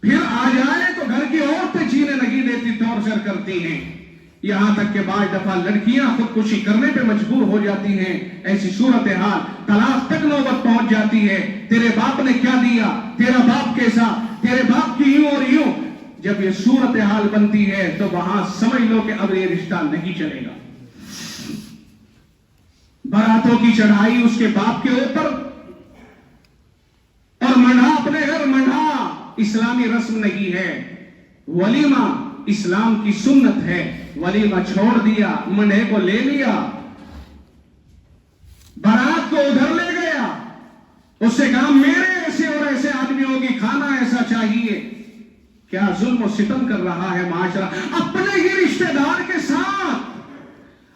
پھر آ جائے تو گھر کی عورتیں چینے نہیں دیتی، ٹارچر کرتی ہیں. یہاں تک کہ بعض دفعہ لڑکیاں خودکشی کرنے پہ مجبور ہو جاتی ہیں. ایسی صورتحال طلاق تک نوبت پہنچ جاتی ہے. تیرے باپ نے کیا دیا, تیرا باپ کیسا, تیرے باپ کی یوں اور یوں. جب یہ صورتحال بنتی ہے تو وہاں سمجھ لو کہ اب یہ رشتہ نہیں چلے گا. باراتوں کی چڑھائی اس کے باپ کے اوپر, اور منڈھا اپنے گھر منڈھا اسلامی رسم نہیں ہے. ولیمہ اسلام کی سنت ہے. ولیمہ چھوڑ دیا, منڈھے کو لے لیا, بارات کو ادھر لے گیا, اس سے کہا میرے ایسے اور ایسے آدمیوں کی کھانا ایسا چاہیے. کیا ظلم و ستم کر رہا ہے معاشرہ اپنے ہی رشتہ دار کے ساتھ.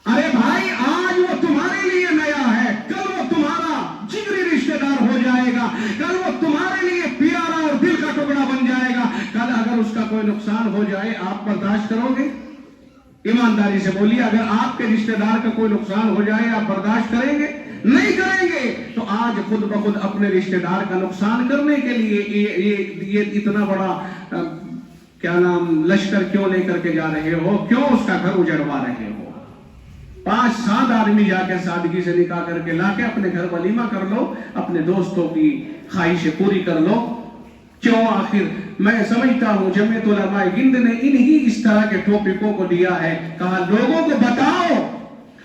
ارے بھائی, آج وہ تمہارے لیے نیا ہے, کل وہ تمہارا جگری رشتہ دار ہو جائے گا, کل وہ تمہارے لیے پیارا اور دل کا ٹکڑا بن جائے گا. کل اگر اس کا کوئی نقصان ہو جائے آپ برداشت کرو گے؟ ایمانداری سے بولیے, اگر آپ کے رشتہ دار کا کوئی نقصان ہو جائے آپ برداشت کریں گے؟ نہیں کریں گے. تو آج خود بخود اپنے رشتہ دار کا نقصان کرنے کے لیے یہ اتنا بڑا کیا نام لشکر کیوں لے کر کے جا رہے ہو؟ کیوں اس کا گھر اجڑوا رہے ہو؟ 5-7 آدمی جا کے سادگی سے نکاح کر کے لا کے اپنے گھر ولیمہ کر لو, اپنے دوستوں کی خواہشیں پوری کر لو. کیوں؟ آخر میں سمجھتا ہوں جمعیت علماء ہند نے انہی اس طرح کے ٹاپکوں کو دیا ہے, کہا لوگوں کو بتاؤ.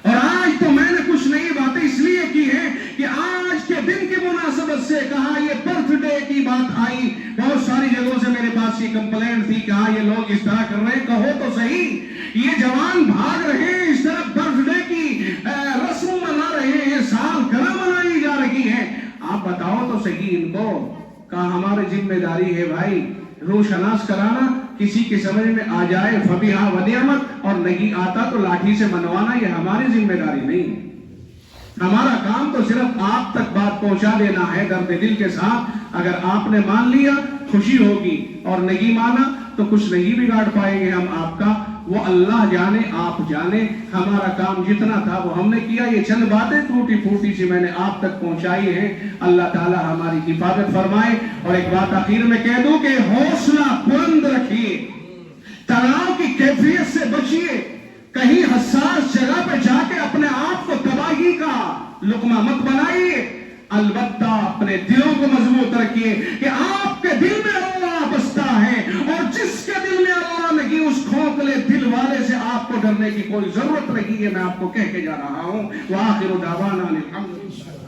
اور آج تو میں نے کچھ نئی باتیں اس لیے کی ہیں کہ آج کے دن کی مناسبت سے کہا یہ برتھ ڈے کی بات آئی. بہت ساری جگہوں سے میرے پاس یہ کمپلینٹ تھی, کہا یہ لوگ اس طرح کر رہے ہیں. کہو تو صحیح, یہ جوان بھاگ رہے ہیں اس طرح برتھ ڈے کی رسم منا رہے ہیں, سالگرہ منائی جا رہی ہے. آپ بتاؤ تو صحیح ان کو. کہا ہماری ذمہ داری ہے بھائی روح شناس کرانا, کسی کی سمجھ میں آ جائے فبیہا ونعمت, اور نہیں آتا تو لاٹھی سے منوانا. یہ ہماری ذمہ داری نہیں. ہمارا کام تو صرف آپ تک بات پہنچا دینا ہے درد دل کے ساتھ. اگر آپ نے مان لیا خوشی ہوگی, اور نہیں مانا تو کچھ نہیں بگاڑ پائیں گے ہم آپ کا. وہ اللہ جانے آپ جانے. ہمارا کام جتنا تھا وہ ہم نے کیا. یہ چند باتیں ٹوٹی پھوٹی سی میں نے آپ تک پہنچائی ہیں. اللہ تعالی ہماری حفاظت فرمائے. اور ایک بات آخر میں کہہ دوں کہ حوصلہ بلند رکھیے, تناؤ کی کیفیت سے بچیے, کہیں حساس جگہ پہ جا کے اپنے آپ کو تباہی کا لقمہ مت بنائیے. البتہ اپنے دلوں کو مضبوط رکھیے کہ آپ کے دل میں اللہ بستا ہے, اور جس کے دل میں اللہ نہیں اس کھوکھلے دل والے سے آپ کو ڈرنے کی کوئی ضرورت نہیں ہے. میں آپ کو کہہ کے جا رہا ہوں. وآخر دعوانا الحمدللہ.